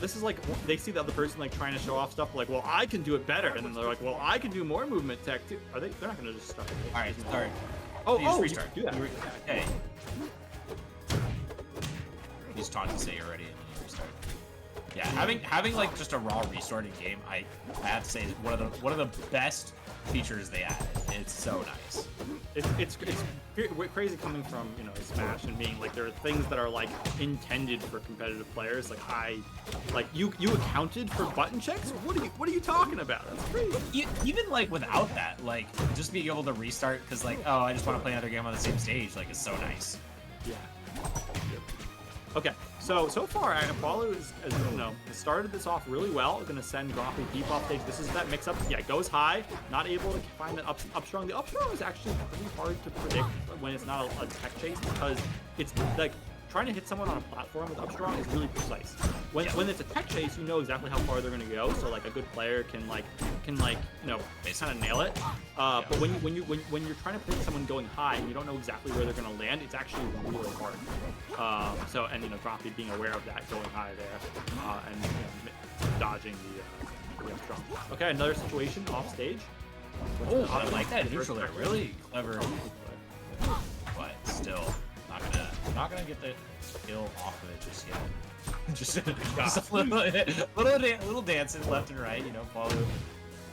this is like they see the other person like trying to show off stuff, like, well, I can do it better, and then they're like, well, I can do more movement tech too. Are they? They're not gonna just start. All right, start. Oh, restart. Do that. Okay. You just taught to say you're ready and then you restart. Yeah, having like just a raw restart in game, I have to say is one of the best features they added. It's so nice. It's crazy coming from, you know, Smash and being like there are things that are like intended for competitive players. Like you accounted for button checks. What are you talking about? That's crazy. Even like without that, like just being able to restart because like, oh, I just want to play another game on the same stage, like, is so nice. Yeah. Okay, so far, Poilu is, as you know, has started this off really well. Going to send Grompy deep off stage. This is that mix-up. Yeah, it goes high. Not able to find that up strong. The up strong is actually pretty hard to predict when it's not a tech chase because it's like trying to hit someone on a platform with up strong is really precise. When it's a tech chase, you know exactly how far they're going to go. So like a good player can you know, kind of nail it. But when you're trying to predict someone going high and you don't know exactly where they're going to land, it's actually really hard. And you know, Grompy being aware of that, going high there, and you know, dodging the up strong. Okay, another situation off stage. Oh, I like that neutral there. Really clever. But still, not gonna get the kill off of it just yet. just a little dancing left and right. You know, Poilu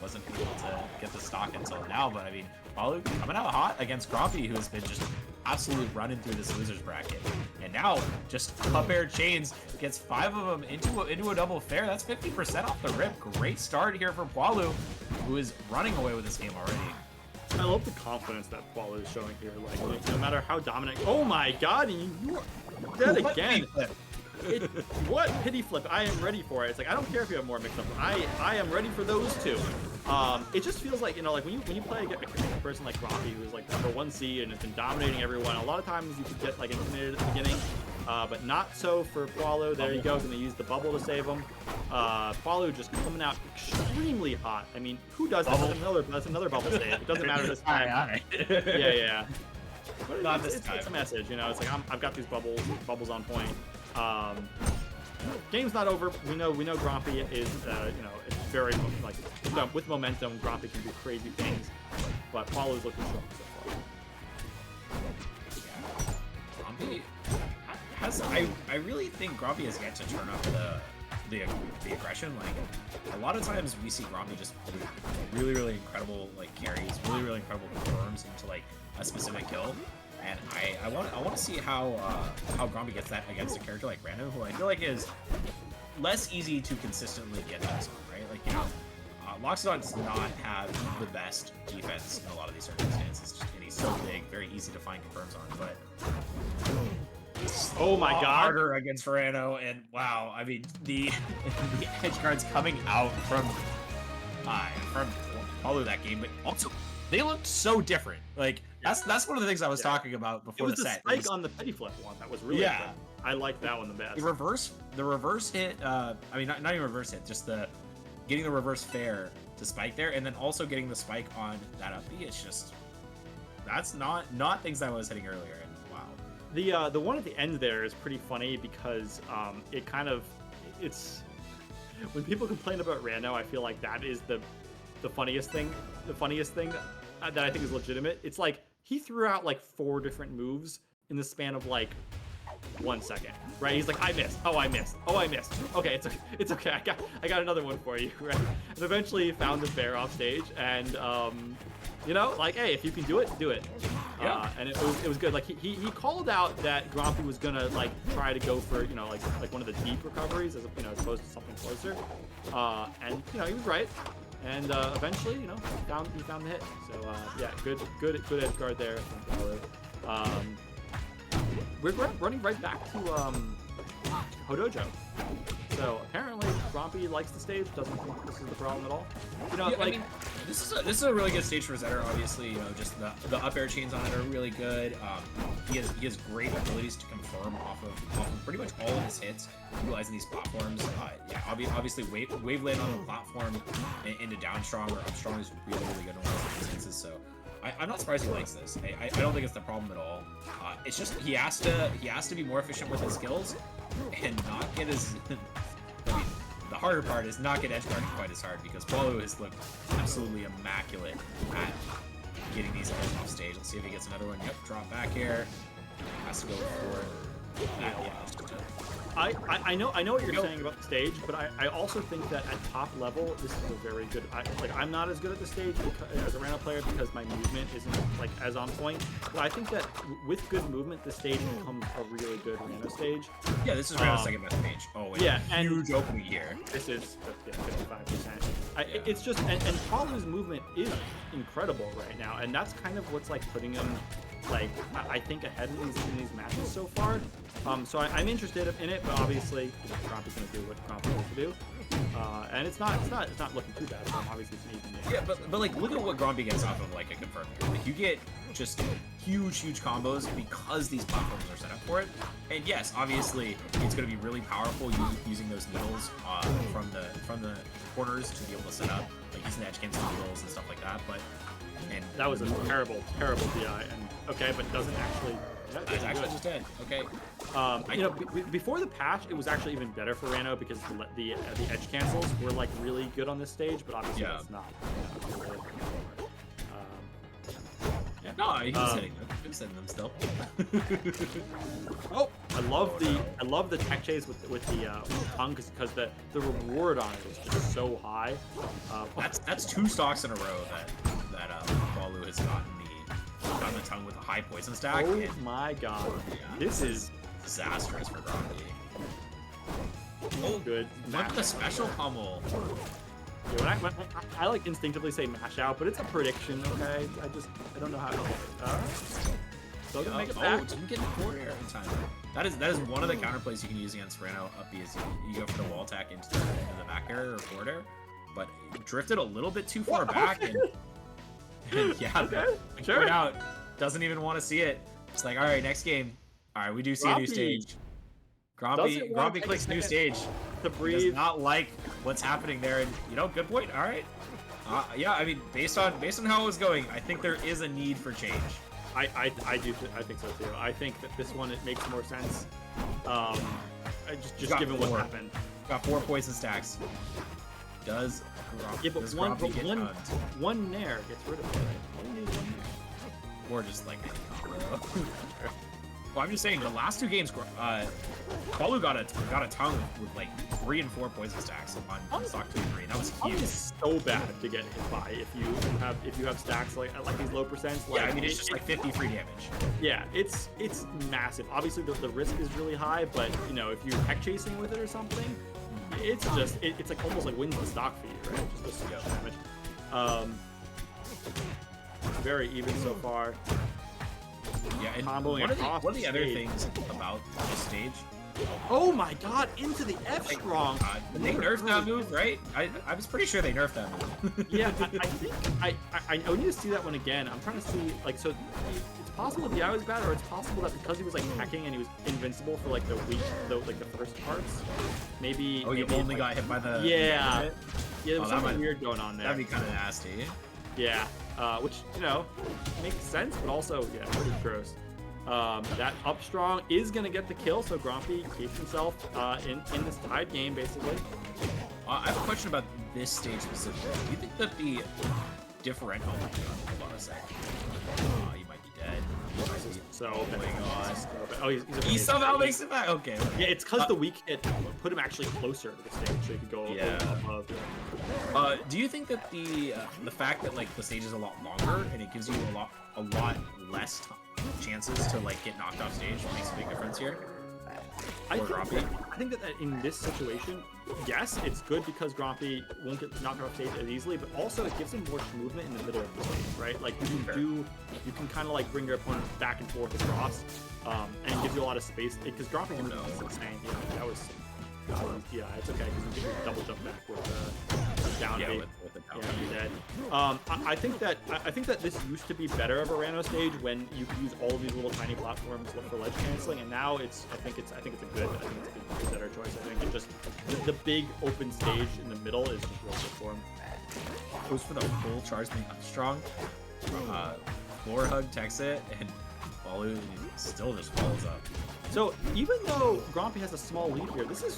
wasn't able to get the stock until now, but I mean, Poilu coming out hot against Grompy, who has been just absolutely running through this losers bracket, and now just up air chains, gets 5 of them into a double fair. That's 50% off the rip. Great start here for Poilu, who is running away with this game already. I love the confidence that Poilu is showing here. Like, no matter how dominant. Oh my God! And you are dead again. What pity flip? I am ready for it. It's like I don't care if you have more mix-up. I am ready for those two. It just feels like, you know, like when you play a person like Grompy, who's like number 1 seed and has been dominating everyone. A lot of times you could get like intimidated at the beginning, but not so for Poilu. There you go. Going to use the bubble to save him. Poilu just coming out extremely hot. I mean, who does that? That's another bubble save. It doesn't matter this time. Yeah. But not this time. It's a message, you know. It's like I've got these bubbles on point. Game's not over. We know Grompy is, you know, it's very like with momentum. Grompy can do crazy things, but Poilu's looking strong so far. Grompy has I really think Grompy has yet to turn up the aggression. Like a lot of times we see Grompy just really incredible like carries, really incredible confirms into like a specific kill. And I want to see how Grompy gets that against a character like Ranno, who I feel like is less easy to consistently get hits on, right? Like, you know, Loxodon does not have the best defense in a lot of these circumstances, and he's so big, very easy to find confirms on. But oh my God, harder against Ranno, and wow, I mean the edge guards coming out from Poilu that game, but also they looked so different. Like that's one of the things I was talking about before the set. It was the spike on the petty flip one that was really good. I like that one the best. The reverse hit. I mean, not even reverse hit, just getting the reverse fair to spike there, and then also getting the spike on that up B. It's just that's not things I was hitting earlier. And wow. The one at the end there is pretty funny because it's when people complain about Ranno, I feel like that is the funniest thing. The funniest thing that I think is legitimate. It's like he threw out like 4 different moves in the span of like 1 second, right? He's like, I missed. Oh, I missed. Oh, I missed. Okay, it's okay. I got another one for you, right? And eventually he found the fair off stage, and you know, like, hey, if you can do it, do it. Yeah. And it was good. Like he called out that Grompy was gonna like try to go for, you know, like one of the deep recoveries as opposed to something closer. And you know, he was right. And eventually, you know, he found the hit. So yeah, good edge guard there from Poilu. We're running right back to Hodojo. So apparently Grompy likes the stage, doesn't think this is the problem at all. You know, yeah, like I mean, this is a really good stage for Zetter. Obviously, you know, just the up air chains on it are really good. He has great abilities to confirm off of pretty much all of his hits, utilizing these platforms. Yeah, obviously wave land on the platform into down strong or up strong is really good in all those instances. So I'm not surprised he likes this. I don't think it's the problem at all. It's just he has to be more efficient with his skills and not get his. I mean, harder part is not get edge guarded quite as hard because Poilu has looked absolutely immaculate at getting these edges off stage. Let's see if he gets another one. Yep, drop back air. Has to go for that. Yeah, it's just I know what you're saying about the stage, but I also think that at top level, this is a very good. I'm not as good at the stage as a Ranno player because my movement isn't like as on point. But I think that with good movement, the stage becomes a really good Ranno stage. Yeah, this is Ranno's second best stage. Oh, yeah, huge opening here. This is 55%. It's just and Poilu's movement is incredible right now, and that's kind of what's like putting him like I think ahead in these matches so far. So I'm interested in it, but obviously Grompy's gonna do what Grompy wants to do, and it's not looking too bad. Obviously it's an even game. Yeah, but like look at what Grompy gets off of like a confirmed. Like you get just huge combos because these platforms are set up for it. And yes, obviously it's gonna be really powerful using those needles from the corners to be able to set up like using the edge cancel needles and stuff like that. But that was a terrible DI, and okay, but doesn't actually. It's actually just dead. Okay. Before the patch, it was actually even better for Ranno because the edge cancels were like really good on this stage, but obviously that's not. No, he was hitting them. He was hitting them still. Oh, I love the tech chase with the tongue because the reward on it is just so high. That's 2 stocks in a row that Poilu has gotten the tongue with a high poison stack. Oh my god, this is disastrous for Grompy. Oh, good. Went with a special pummel. Yeah, when I like instinctively say mash out, but it's a prediction, okay? I don't know how to get it. Still gonna make it back. Didn't get the forward air in time. That is one of the counterplays you can use against Ranno up B is you go for the wall attack into the back air or forward air, but it drifted a little bit too far back and yeah, okay, sure. Out doesn't even want to see it. It's like, all right, next game. All right, we do see a new stage. Grompy clicks new stage. To breathe. He does not like what's happening there, and good point. All right. Yeah, I mean, based on how it was going, I think there is a need for change. I think so too. I think that this one it makes more sense. Just given what happened. Got 4 poison stacks. Does Grompy get one nair gets rid of it, right? Only one nair. Or just like any combo. Well, I'm just saying the last 2 games, Poilu got a tongue with like 3 and 4 poison stacks on stock 2 and 3. That was huge. It's so bad to get hit by if you have stacks like these low percents. Like, yeah, I mean it's just like 50 free damage. Yeah, it's massive. Obviously the risk is really high, but if you're tech chasing with it or something, it's just it's like almost like wins the stock for you, right? Just so much damage. Very even so far. Yeah, and one of the other things about this stage. Oh my god, into the F strong. They nerfed that move, right? I was pretty sure they nerfed that move. Yeah, I think I need to see that one again. I'm trying to see so it's possible the DI was bad, or it's possible that because he was like hacking and he was invincible for like the first parts, maybe. Oh, you only got hit by the. Yeah, there was something weird going on there. That'd be kind of nasty. Yeah, which makes sense, but also pretty gross. That up strong is gonna get the kill, so Grompy keeps himself in this tied game basically. I have a question about this stage specifically. Do you think that the differential? Hold on a sec. You might be dead. So oh, he's somehow makes it back. Okay. Yeah, it's because the weak hit put him actually closer to the stage, so he could go above. Do you think that the fact that like the stage is a lot longer and it gives you a lot less chances to like get knocked off stage makes a big difference here? I think that in this situation, yes, it's good because Grompy won't get knocked off stage as easily, but also it gives him more movement in the middle of the stage, right? Like you can kind of like bring your opponent back and forth across, and it gives you a lot of space because Grompy is insane. That was it's okay because you can double jump back with the down B. With the down you're dead. I think that this used to be better of a Ranno stage when you could use all of these little tiny platforms for ledge canceling, and now I think it's a better choice. I think it just the big open stage in the middle is just real good for him. Goes for the full charge thing up strong. Floor hug, techs it, and Poilu still just follows up. So even though Grompy has a small lead here, this is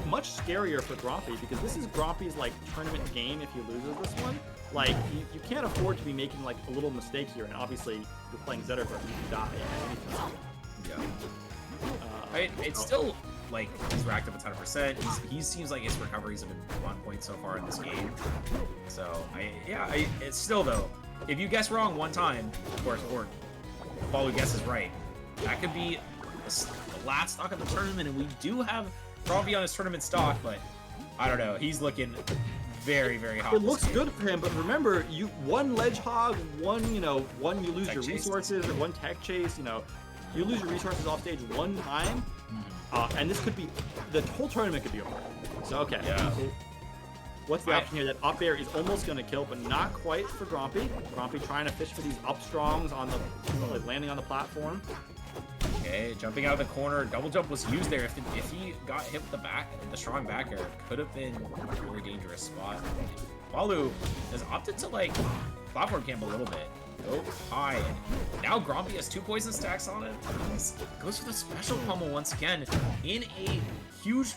much scarier for Grompy because this is Grompy's like tournament game. If he loses this one, like you can't afford to be making like a little mistake here. And obviously you're playing Zetterburn, you can die at any time. Yeah. It's still like he's racked up a ton of percent. He seems like his recoveries have been on point so far in this game. So it's still though. If you guess wrong one time, or Poilu guesses right, that could be the last stock of the tournament, and we do have Grompy on his tournament stock, but I don't know. He's looking very hot. It looks good for him, but remember, you one ledge hog, one you lose your resources, or one tech chase. You lose your resources off stage one time, and this could be the whole tournament could be over. So okay. Yeah. So what's the option here? That up air is almost going to kill, but not quite for Grompy. Grompy trying to fish for these up strongs on the landing on the platform. Okay, jumping out of the corner. Double jump was used there. If he got hit with the strong back air, could have been a really dangerous spot. Poilu has opted to platform camp a little bit. Go high. Now Grompy has 2 poison stacks on it. Goes for the special pummel once again in a huge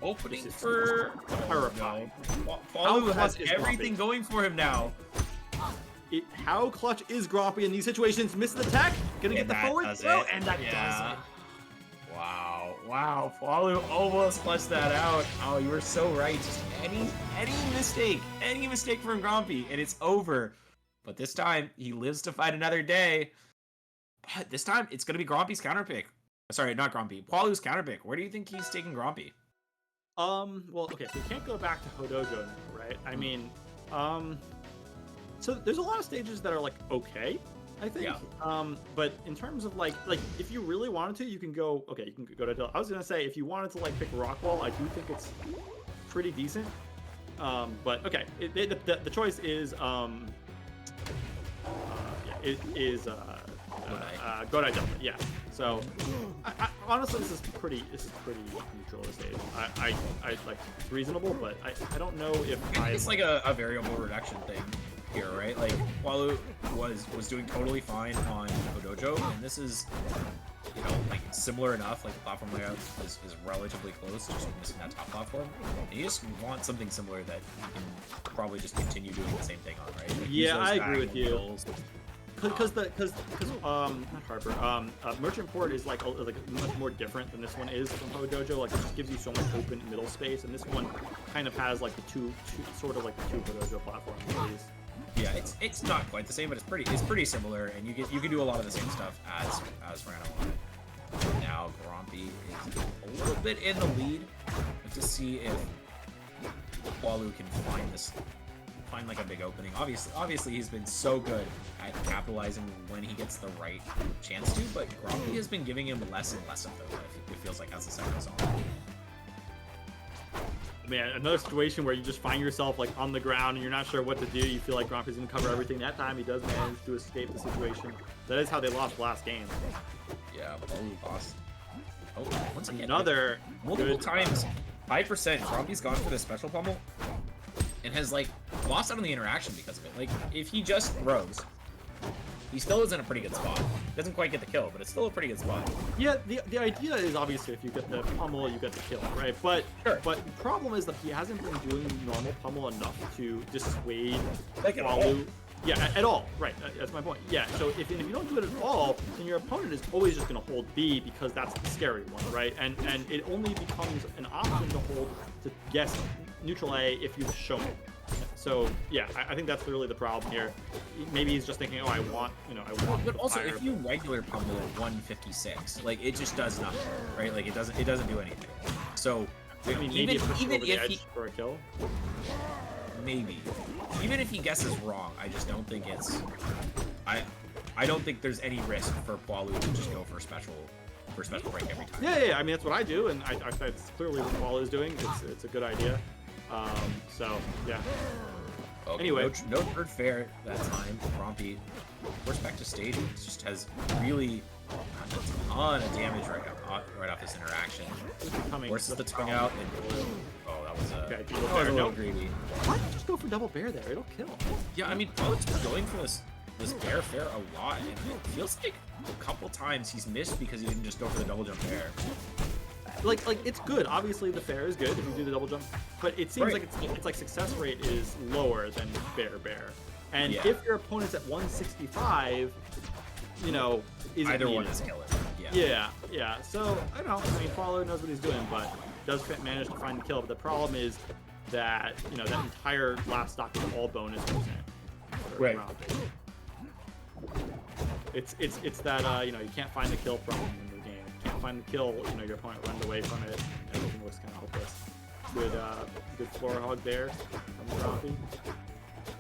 opening for terrifying. Poilu has everything going for him now. How clutch is Grompy in these situations? Misses the tech, gonna get the forward throw, and that does it. Wow, Poilu almost clutched that out. Oh, you were so right. Just any mistake from Grompy, and it's over. But this time, he lives to fight another day. But this time, it's gonna be Grompy's counter pick. Sorry, not Grompy. Poilu's counter pick. Where do you think he's taking Grompy? Well, okay, so we can't go back to Hodojo now, right? I mean, so there's a lot of stages that are okay, I think. Yeah. But in terms of like if you really wanted to, you can go to. I was gonna say if you wanted to pick Rockwall, I do think it's pretty decent. But okay, the choice is Godai Delta. Yeah. So I, honestly, this is pretty neutral this stage. It's reasonable, but I don't know if it's like a variable reduction thing here, right? Like Poilu was doing totally fine on Hodojo, and this is similar enough. Like the platform layout is relatively close, just missing that top platform. And you just want something similar that you can probably just continue doing the same thing on, right? Yeah, I agree with you. Because not Harper, Merchant Port is like much more different than this one is from Hodojo. Like it just gives you so much open middle space, and this one kind of has the two Hodojo platforms. Yeah, it's not quite the same, but it's pretty similar, and you can do a lot of the same stuff as Ranno on it. Now Grompy is a little bit in the lead. Let's just see if Poilu can find a big opening. Obviously he's been so good at capitalizing when he gets the right chance to, but Grompy has been giving him less and less of those. It feels like as the second goes on. Man, another situation where you just find yourself on the ground and you're not sure what to do. You feel like Grompy's gonna cover everything. That time he does manage to escape the situation. That is how they lost last game. Yeah, Poilu lost. Oh, once again, multiple times, 5%. Grompy's gone for the special pummel and has lost out on the interaction because of it. If he just throws, he still is in a pretty good spot. Doesn't quite get the kill, but it's still a pretty good spot. Yeah, the idea is obviously if you get the pummel, you get the kill, right? But the problem is that he hasn't been doing normal pummel enough to dissuade Poilu. Yeah, at all. Right, that's my point. Yeah, so if you don't do it at all, then your opponent is always just going to hold B because that's the scary one, right? And it only becomes an option to hold to guess neutral A if you've shown it. So yeah, I think that's really the problem here. Maybe he's just thinking, oh, I want. But also, if you regular pummel at 156, it just does nothing, right? It doesn't do anything. So I mean, maybe even if he for a kill. Maybe. Even if he guesses wrong, I just don't think it's. I don't think there's any risk for Poilu to just go for special break every time. Yeah. I mean, that's what I do, and that's clearly what Poilu is doing. It's a good idea. So yeah. Okay, anyway, no third fair that time. Grompy, first back to stage, just has really a ton of damage right off this interaction. Forces the tongue out, and that was a little greedy. Why not just go for double bear there? It'll kill. Yeah, I mean, Poilu's going for this this bear fair a lot, and it feels like a couple times he's missed because he didn't just go for the double jump there. Like it's good. Obviously, the fair is good if you do the double jump, but it seems Right. like it's like success rate is lower than bear. And Yeah. if your opponent's at 165, you know, is Either it one needed? is killer. Yeah. So I don't know. I mean, Poilu knows what he's doing, but does manage to find the kill. But the problem is that that entire last stock is all bonus percent. Right. It's that you can't find the kill problem in the game. You can't find the kill. Your opponent runs away from it. Everything looks kind of hopeless. Good floor hog there from Grompy.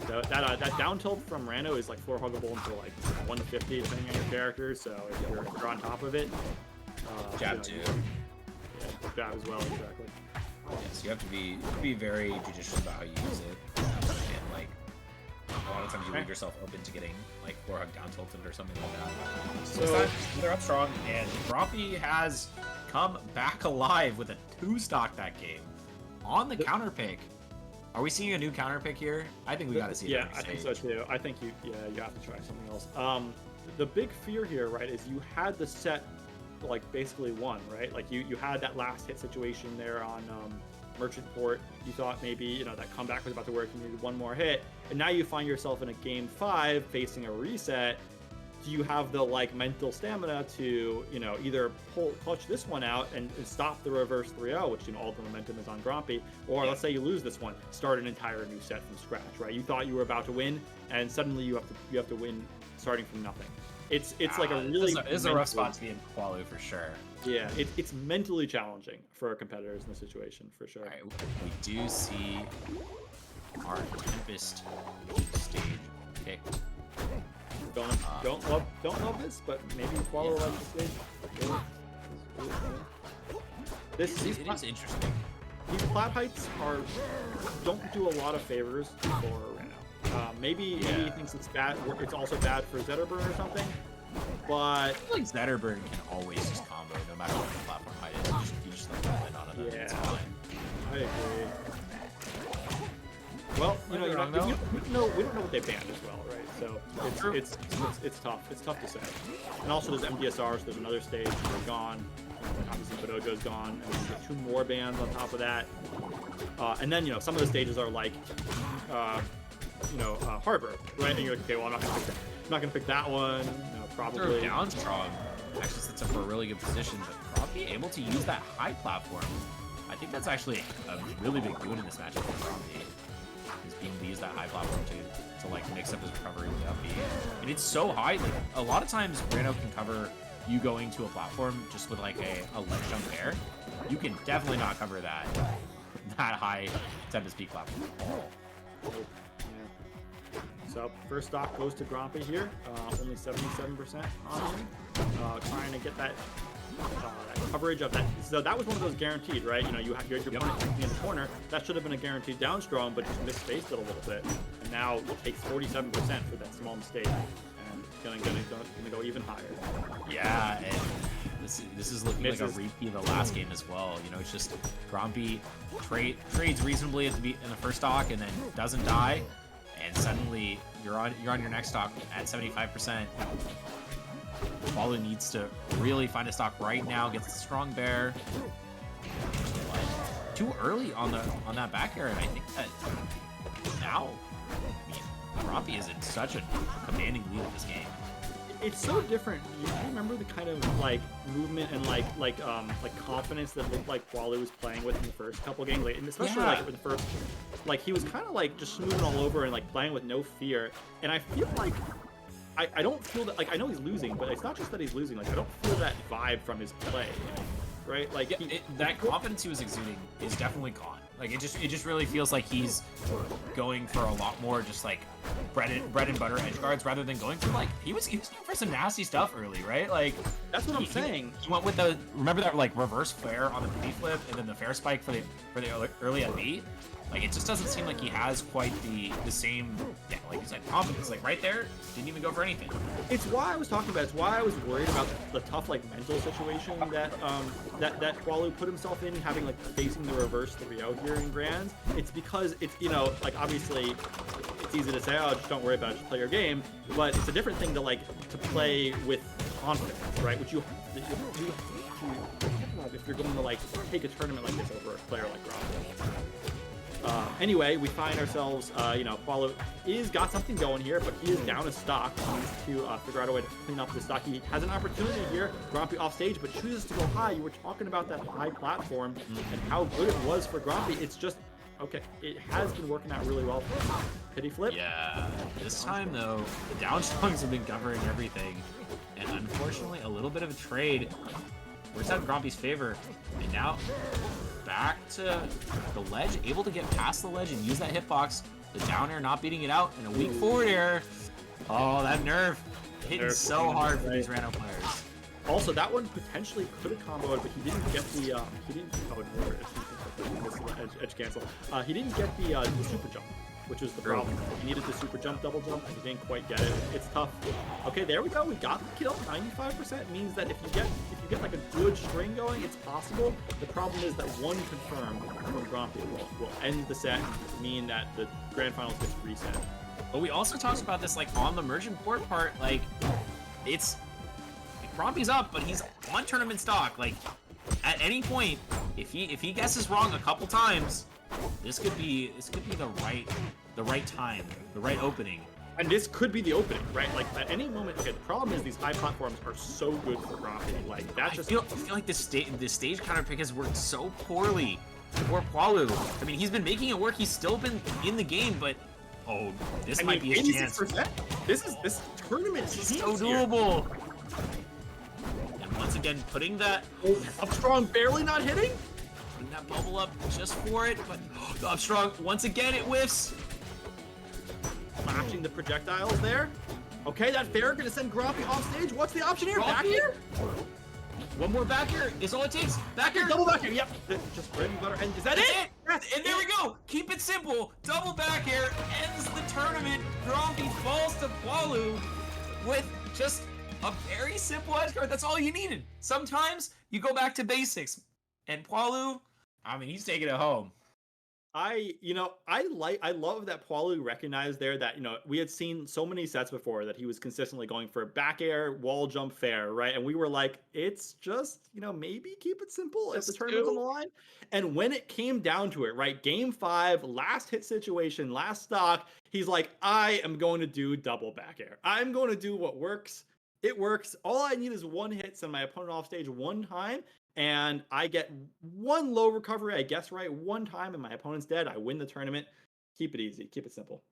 So that down tilt from Ranno is like floor huggable until like 150 depending on your character. So if you're on top of it, Jab too. Yeah, jab as well, exactly. Yes, you have to be very judicious about how you use it. And like a lot of times you leave yourself open to getting like floor hug down tilted or something like that. So this time they're up strong, and Grompy has come back alive with a 2-stock that game on the counter pick. Are we seeing a new counter pick here? I think we got to see it. Yeah, I think so too. I think you have to try something else. The big fear here, right, is you had the set like basically won, right? Like you had that last hit situation there on Merchant Port. You thought maybe that comeback was about to work. You needed one more hit, and now you find yourself in a game 5 facing a reset. Do you have the mental stamina to either clutch this one out and stop the reverse 3-0, which all the momentum is on Grompy, or let's say you lose this one, start an entire new set from scratch, right? You thought you were about to win, and suddenly you have to win starting from nothing. It's like a really it's a rough spot to be in Poilu for sure. Yeah, it's mentally challenging for competitors in this situation for sure. All right, we do see our Tempest stage pick. Don't love this, but maybe Poilu likes the stage. It is interesting. These plat heights don't do a lot of favors for Ranno. Maybe he thinks it's bad. It's also bad for Zetterburn or something. But I feel like Zetterburn can always just combo no matter what the platform height is. You just like land on it. It's fine. I agree. Well, we don't know what they banned as well, right? So it's tough. It's tough to say. And also there's MDSR, so there's another stage. They're gone. Obviously Badojo's gone, and then you get 2 more bans on top of that. And then some of the stages are like Harbor, right? And you're like, okay, well I'm not gonna pick that one. Probably down strong. Actually sets up for a really good position, but Grompy able to use that high platform. I think that's actually a really big boon in this matchup for Grompy. Is being able to use that high platform to mix up his recovery with up B. And it's so high, like a lot of times Ranno can cover you going to a platform just with like a ledge jump there. You can definitely not cover that high Tempest peak platform at all. So first stock goes to Grompy here, only 77% on him, trying to get that coverage of that. So that was one of those guaranteed, right? You have your opponent in the corner. That should have been a guaranteed down strong, but just misspaced it a little bit. And now it takes 47% for that small mistake, and gonna go even higher. Yeah, and this is looking like a repeat of the last game as well. It's just Grompy trades reasonably in the first stock and then doesn't die. And suddenly you're on your next stock at 75%. Poilu needs to really find a stock right now. Gets the strong bear. But too early on that back air, and I think that now, Grompy is in such a commanding lead in this game. It's so different. You remember the kind of movement and like confidence that looked like Poilu was playing with in the first couple games, and especially with the first. He was kind of just smoothing all over and playing with no fear. And I feel like I don't feel that I know he's losing, but it's not just that he's losing. I don't feel that vibe from his play, right? That confidence he was exuding is definitely gone. It just really feels like he's going for a lot more just bread and butter edge guards rather than going for he was going for some nasty stuff early, right? That's what I'm saying. He went with remember that reverse flare on the B flip and then the fair spike for the early at B. It just doesn't seem like he has quite the same, he's confidence. Right there, didn't even go for anything. It's why I was talking about. It's why I was worried about the tough mental situation that Poilu put himself in, having facing the reverse 3-0 here in Grands. It's because it's obviously it's easy to say, oh, just don't worry about it, just play your game. But it's a different thing to to play with confidence, right? Which you if you're going to take a tournament like this over a player like Grompy. Anyway, we find ourselves, Poilu is got something going here, but he is down a stock. He needs to figure out a way to clean up the stock. He has an opportunity here. Grompy off stage, but chooses to go high. You were talking about that high platform and how good it was for Grompy. It's just, okay, it has been working out really well for him. Pity flip. Yeah, this time though, the down strongs have been covering everything. And unfortunately, a little bit of a trade works out in Grompy's favor. And now, back to the ledge, able to get past the ledge and use that hitbox. The down air not beating it out, and a weak forward air. Oh, that nerve hitting so hard for these Ranno players. Also, that one potentially could have comboed, but he didn't get the edge cancel. He didn't get the super jump, which was the problem. He needed the super jump, double jump, and he didn't quite get it. It's tough. Okay, there we go. We got the kill. 95% means that if you get like a good string going, it's possible. The problem is that one confirmed from Grompy will end the set, mean that the grand finals gets reset. But we also talked about this on the merchant port part. It's Grompy's up, but he's on tournament stock. At any point, if he guesses wrong a couple times, this could be the right time, the right opening. And this could be the opening, right? At any moment. Okay, the problem is these high platforms are so good for Grompy. I feel like this stage counter pick has worked so poorly for Poilu. I mean, he's been making it work. He's still been in the game, but this might be his chance. This tournament is so doable. And once again, putting that up strong, barely not hitting. Putting that bubble up just for it, but the up strong once again it whiffs. Flashing the projectiles there. Okay, that fair gonna send Grompy off stage. What's the option here? Back here? One more back air is all it takes. Back air. Double back air. Yep. Just bread and butter. And is that it? And there we go. Keep it simple. Double back air ends the tournament. Grompy falls to Poilu with just a very simple edge guard. That's all you needed. Sometimes you go back to basics. And Poilu, I mean, he's taking it home. I love that Poilu recognized there that, we had seen so many sets before that he was consistently going for back air, wall jump fair, right? And we were like, it's just, maybe keep it simple if the tournament's on the line. And when it came down to it, right? Game 5, last hit situation, last stock, he's like, I am going to do double back air. I'm going to do what works. It works. All I need is one hit, send my opponent off stage one time, and I get one low recovery, I guess right, one time, and my opponent's dead. I win the tournament. Keep it easy. Keep it simple.